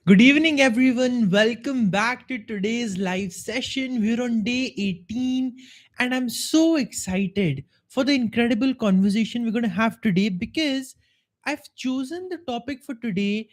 Good evening, everyone. Welcome back to today's live session. We're on day 18, and I'm so excited for the incredible conversation we're going to have today because I've chosen the topic for today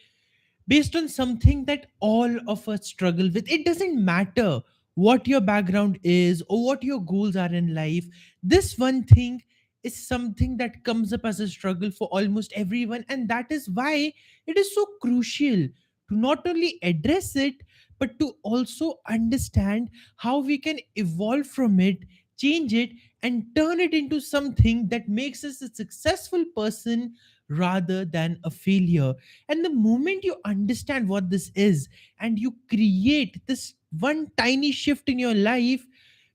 based on something that all of us struggle with. It doesn't matter what your background is or what your goals are in life. This one thing is something that comes up as a struggle for almost everyone, and that is why it is so crucial to not only address it but to also understand how we can evolve from it, change it, and turn it into something that makes us a successful person rather than a failure. And the moment you understand what this is and you create this one tiny shift in your life,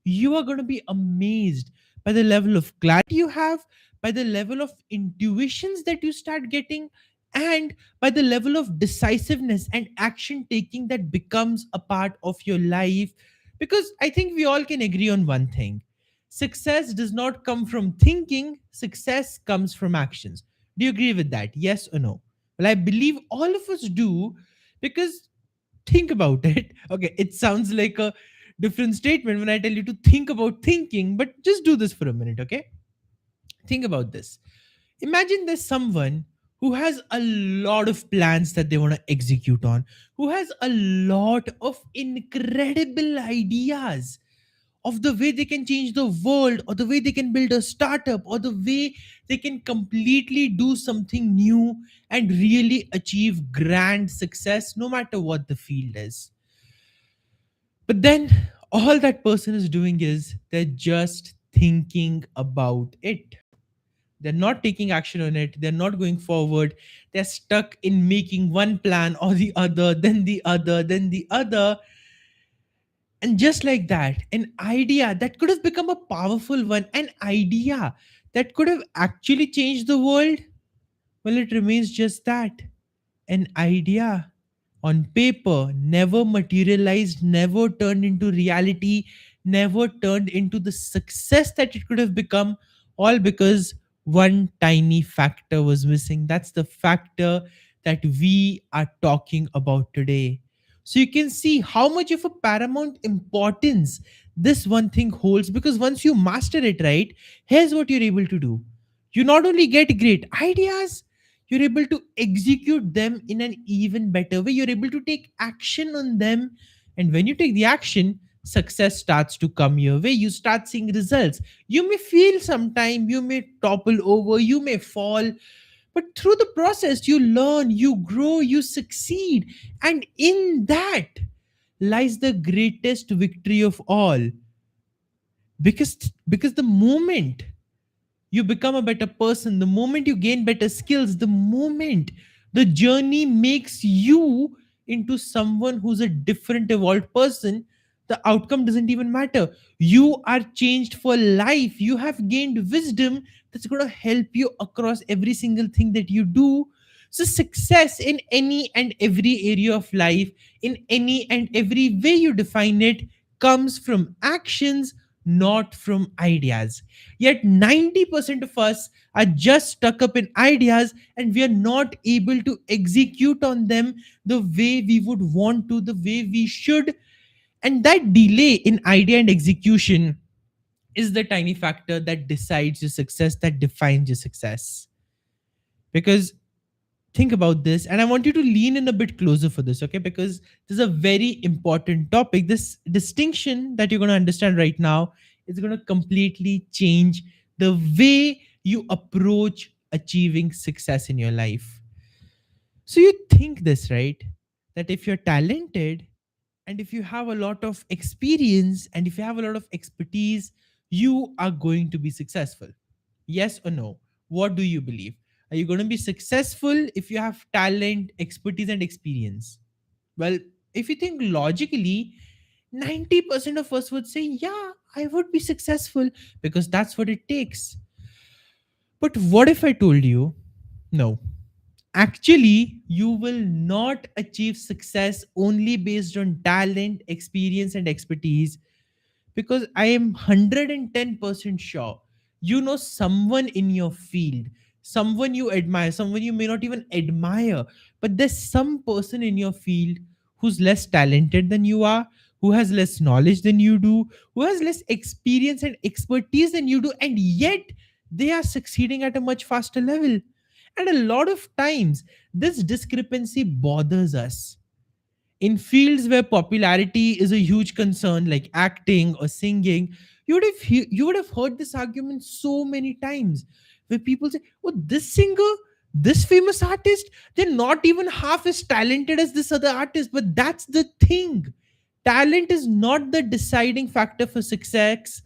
you are going to be amazed by the level of clarity you have, by the level of intuitions that you start getting, and by the level of decisiveness and action taking that becomes a part of your life. Because I think we all can agree on one thing: success does not come from thinking, success comes from actions. Do you agree with that? Yes or no? Well, I believe all of us do because think about it. Okay, it sounds like a different statement when I tell you to think about thinking, but just do this for a minute, okay? Think about this. Imagine there's someone who has a lot of plans that they want to execute on, who has a lot of incredible ideas of the way they can change the world, or the way they can build a startup, or the way they can completely do something new and really achieve grand success no matter what the field is. But then all that person is doing is they're just thinking about it. They're not taking action on it, they're not going forward. They're stuck in making one plan or the other, then the other, then the other. And just like that, an idea that could have become a powerful one, an idea that could have actually changed the world, well, it remains just that, an idea on paper, never materialized, never turned into reality, never turned into the success that it could have become, all because one tiny factor was missing. That's the factor that we are talking about today. So you can see how much of a paramount importance this one thing holds, because once you master it, right, here's what you're able to do. You not only get great ideas, you're able to execute them in an even better way. You're able to take action on them. And when you take the action, success starts to come your way. You start seeing results. You may feel sometime, you may topple over, you may fall, but through the process, you learn, you grow, you succeed. And in that lies the greatest victory of all. Because the moment you become a better person, the moment you gain better skills, the moment the journey makes you into someone who's a different evolved person, the outcome doesn't even matter. You are changed for life. You have gained wisdom that's going to help you across every single thing that you do. So success in any and every area of life, in any and every way you define it, comes from actions, not from ideas. Yet 90% of us are just stuck up in ideas, and we are not able to execute on them the way we would want to, the way we should. And that delay in idea and execution is the tiny factor that decides your success, that defines your success. Because think about this, and I want you to lean in a bit closer for this, okay? Because this is a very important topic. This distinction that you're going to understand right now is going to completely change the way you approach achieving success in your life. So you think this, right? That if you're talented, and if you have a lot of experience, and if you have a lot of expertise, you are going to be successful. Yes or no? What do you believe? Are you going to be successful if you have talent, expertise, and experience? Well, if you think logically, 90% of us would say, yeah, I would be successful because that's what it takes. But what if I told you, no, actually, you will not achieve success only based on talent, experience, and expertise? Because I am 110% sure you know someone in your field, someone you admire, someone you may not even admire, but there's some person in your field who's less talented than you are, who has less knowledge than you do, who has less experience and expertise than you do, and yet they are succeeding at a much faster level. And a lot of times, this discrepancy bothers us. In fields where popularity is a huge concern, like acting or singing, you would have heard this argument so many times, where people say, "Oh, this singer, this famous artist, they're not even half as talented as this other artist." But that's the thing. Talent is not the deciding factor for success.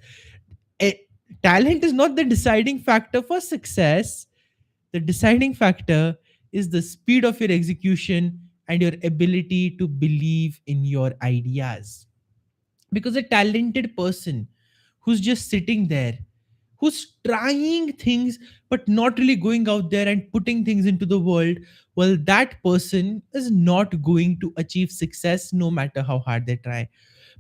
Eh, Talent is not the deciding factor for success. The deciding factor is the speed of your execution and your ability to believe in your ideas. Because a talented person who's just sitting there, who's trying things but not really going out there and putting things into the world, well, that person is not going to achieve success no matter how hard they try.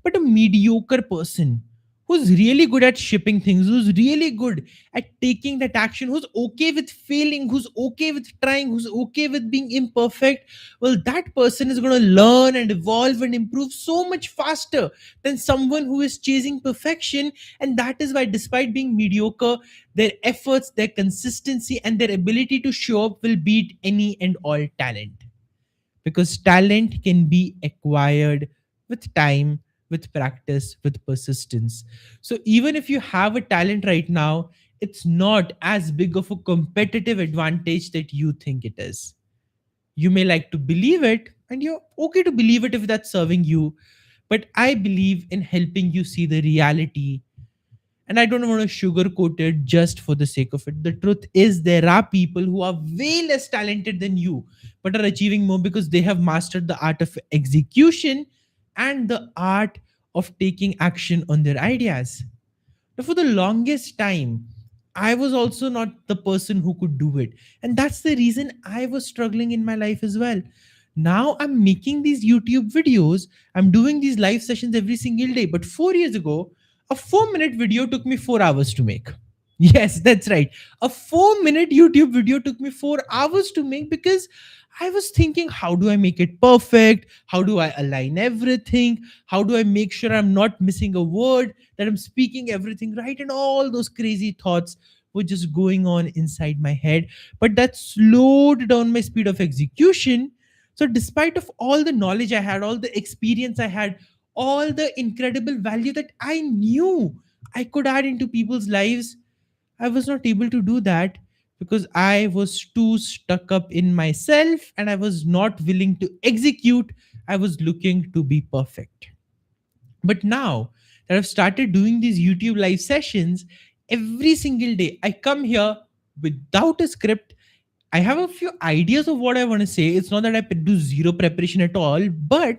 But a mediocre person who's really good at shipping things, who's really good at taking that action, who's okay with failing, who's okay with trying, who's okay with being imperfect, well, that person is going to learn and evolve and improve so much faster than someone who is chasing perfection. And that is why, despite being mediocre, their efforts, their consistency, and their ability to show up will beat any and all talent, because talent can be acquired with time, with practice, with persistence. So even if you have a talent right now, it's not as big of a competitive advantage that you think it is. You may like to believe it, and you're okay to believe it if that's serving you. But I believe in helping you see the reality, and I don't want to sugarcoat it just for the sake of it. The truth is, there are people who are way less talented than you, but are achieving more because they have mastered the art of execution and the art of taking action on their ideas. Now, for the longest time, I was also not the person who could do it. And that's the reason I was struggling in my life as well. Now I'm making these YouTube videos, I'm doing these live sessions every single day. But 4 years ago, a 4 minute video took me 4 hours to make. Yes, that's right. A 4 minute YouTube video took me 4 hours to make because I was thinking, how do I make it perfect? How do I align everything? How do I make sure I'm not missing a word, that I'm speaking everything right? And all those crazy thoughts were just going on inside my head. But that slowed down my speed of execution. So despite of all the knowledge I had, all the experience I had, all the incredible value that I knew I could add into people's lives, I was not able to do that because I was too stuck up in myself and I was not willing to execute. I was looking to be perfect. But now that I've started doing these YouTube live sessions every single day, I come here without a script. I have a few ideas of what I want to say. It's not that I do zero preparation at all, but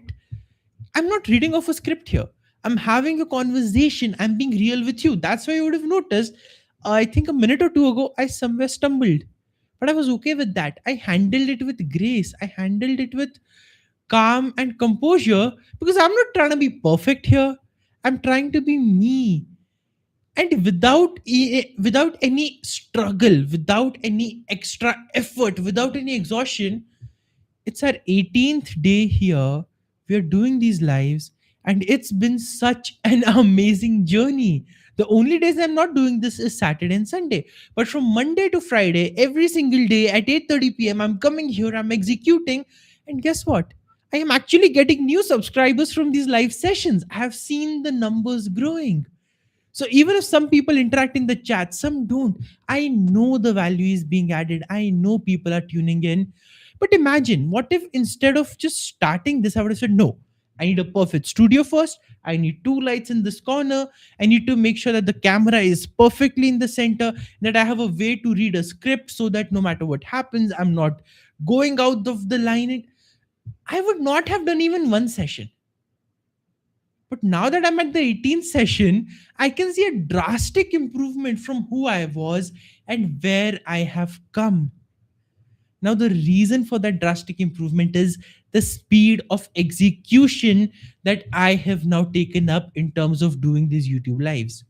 I'm not reading off a script here. I'm having a conversation. I'm being real with you. That's why you would have noticed. I think a minute or two ago, I somewhere stumbled, but I was okay with that. I handled it with grace. I handled it with calm and composure because I'm not trying to be perfect here. I'm trying to be me, and without any struggle, without any extra effort, without any exhaustion. It's our 18th day here. We are doing these lives, and it's been such an amazing journey. The only days I'm not doing this is Saturday and Sunday. But from Monday to Friday, every single day at 8:30 p.m., I'm coming here, I'm executing, and guess what? I am actually getting new subscribers from these live sessions. I have seen the numbers growing. So even if some people interact in the chat, some don't, I know the value is being added. I know people are tuning in. But imagine, what if instead of just starting this, I would have said, no, I need a perfect studio first. I need two lights in this corner. I need to make sure that the camera is perfectly in the center, that I have a way to read a script so that no matter what happens, I'm not going out of the line. I would not have done even one session. But now that I'm at the 18th session, I can see a drastic improvement from who I was and where I have come. Now, the reason for that drastic improvement is the speed of execution that I have now taken up in terms of doing these YouTube lives.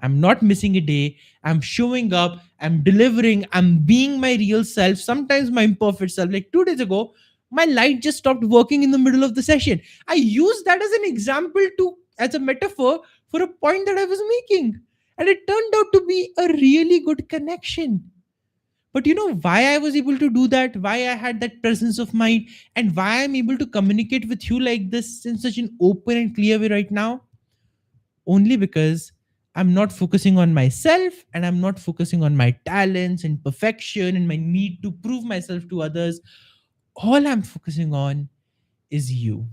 I'm not missing a day. I'm showing up. I'm delivering. I'm being my real self, sometimes my imperfect self. Like 2 days ago, My light just stopped working in the middle of the session. I used that as an example to, as a metaphor for a point that I was making. And it turned out to be a really good connection. But you know why I was able to do that? Why I had that presence of mind? And why I'm able to communicate with you like this in such an open and clear way right now? Only because I'm not focusing on myself, and I'm not focusing on my talents and perfection and my need to prove myself to others. All I'm focusing on is you.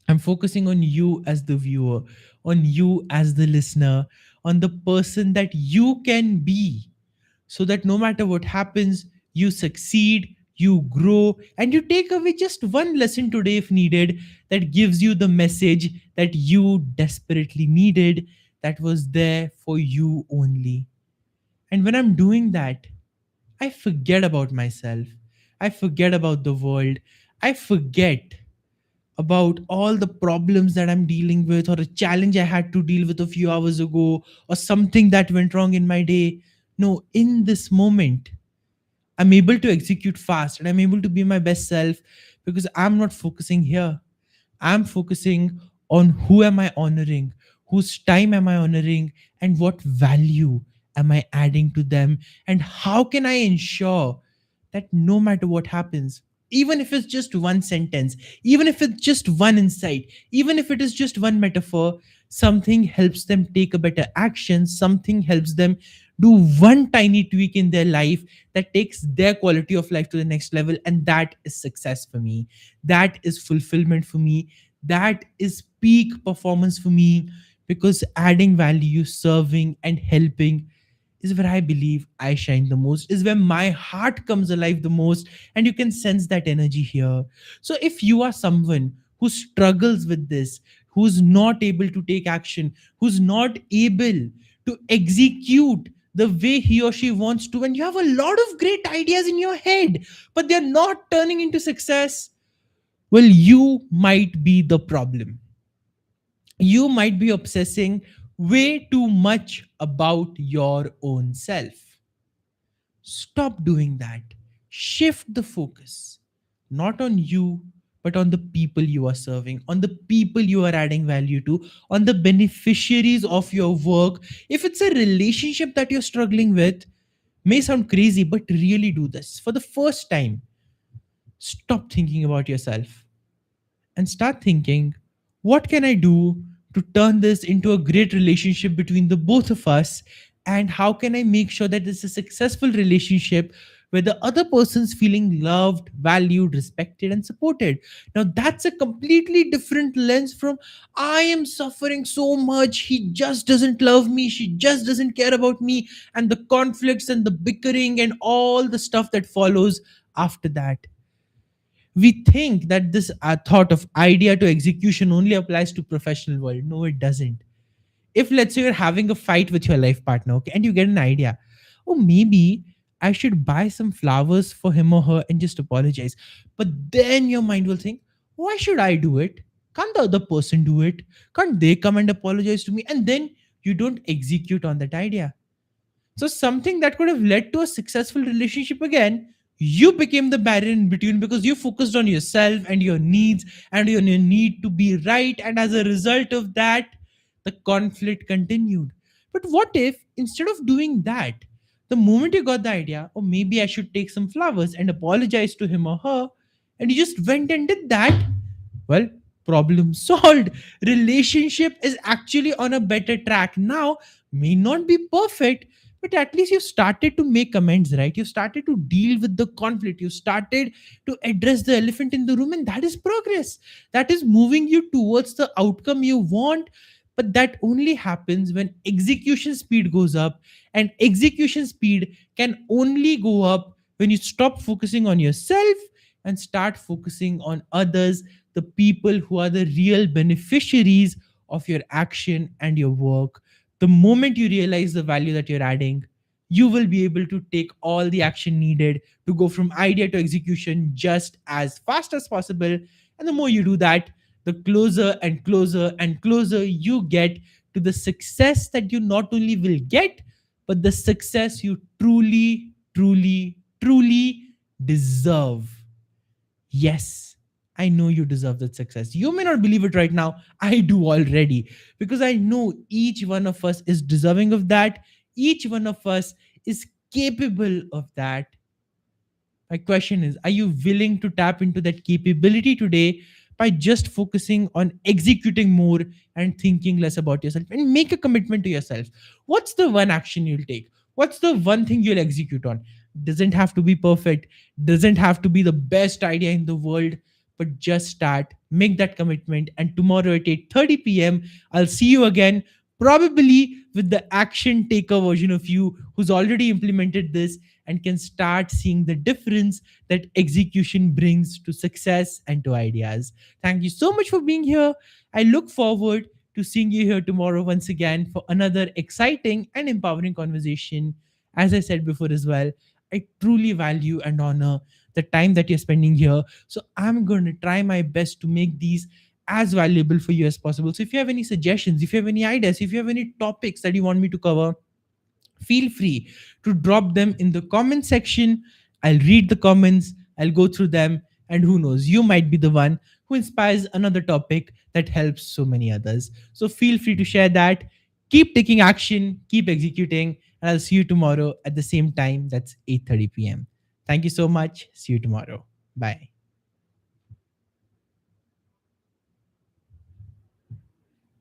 I'm focusing on you as the viewer, on you as the listener, on the person that you can be, so that no matter what happens, you succeed, you grow, and you take away just one lesson today if needed, that gives you the message that you desperately needed, that was there for you only. And when I'm doing that, I forget about myself. I forget about the world. I forget about all the problems that I'm dealing with, or a challenge I had to deal with a few hours ago, or something that went wrong in my day. No, in this moment, I'm able to execute fast and I'm able to be my best self, because I'm not focusing here. I'm focusing on who am I honoring, whose time am I honoring, and what value am I adding to them, and how can I ensure that no matter what happens, even if it's just one sentence, even if it's just one insight, even if it is just one metaphor, something helps them take a better action, something helps them do one tiny tweak in their life that takes their quality of life to the next level. And that is success for me. That is fulfillment for me. That is peak performance for me, because adding value, serving, and helping is where I believe I shine the most, is where my heart comes alive the most. And you can sense that energy here. So if you are someone who struggles with this, who's not able to take action, who's not able to execute the way he or she wants to, and you have a lot of great ideas in your head, but they're not turning into success, well, you might be the problem. You might be obsessing way too much about your own self. Stop doing that. Shift the focus, not on you, but on the people you are serving, on the people you are adding value to, on the beneficiaries of your work. If it's a relationship that you're struggling with, may sound crazy, but really do this. For the first time, stop thinking about yourself and start thinking, what can I do to turn this into a great relationship between the both of us? And how can I make sure that it's a successful relationship where the other person's feeling loved, valued, respected, and supported? Now, that's a completely different lens from, I am suffering so much, he just doesn't love me, she just doesn't care about me, and the conflicts and the bickering and all the stuff that follows after that. We think that this thought of idea to execution only applies to professional world. No, it doesn't. If let's say you're having a fight with your life partner, okay, and you get an idea, oh, maybe I should buy some flowers for him or her and just apologize. But then your mind will think, why should I do it? Can't the other person do it? Can't they come and apologize to me? And then you don't execute on that idea. So something that could have led to a successful relationship again, you became the barrier in between, because you focused on yourself and your needs and your need to be right. And as a result of that, the conflict continued. But what if instead of doing that, the moment you got the idea, or maybe I should take some flowers and apologize to him or her, and you just went and did that, well, problem solved. Relationship is actually on a better track now. May not be perfect, but at least you started to make amends, right? You started to deal with the conflict, you started to address the elephant in the room, and that is progress. That is moving you towards the outcome you want. But that only happens when execution speed goes up, and execution speed can only go up when you stop focusing on yourself and start focusing on others, the people who are the real beneficiaries of your action and your work. The moment you realize the value that you're adding, you will be able to take all the action needed to go from idea to execution just as fast as possible. And the more you do that, the closer and closer and closer you get to the success that you not only will get, but the success you truly, truly, truly deserve. Yes, I know you deserve that success. You may not believe it right now. I do already, because I know each one of us is deserving of that. Each one of us is capable of that. My question is, are you willing to tap into that capability today by just focusing on executing more and thinking less about yourself, and make a commitment to yourself? What's the one action you'll take? What's the one thing you'll execute on? Doesn't have to be perfect, doesn't have to be the best idea in the world, but just start, make that commitment, and tomorrow at 8:30 p.m. I'll see you again, probably with the action taker version of you who's already implemented this and can start seeing the difference that execution brings to success and to ideas. Thank you so much for being here. I look forward to seeing you here tomorrow once again for another exciting and empowering conversation. As I said before as well, I truly value and honor the time that you're spending here. So I'm going to try my best to make these as valuable for you as possible. So if you have any suggestions, if you have any ideas, if you have any topics that you want me to cover, feel free to drop them in the comment section. I'll read the comments, I'll go through them, and who knows, you might be the one who inspires another topic that helps so many others. So feel free to share that. Keep taking action, keep executing, and I'll see you tomorrow at the same time. That's 8:30 p.m. Thank you so much. See you tomorrow. Bye.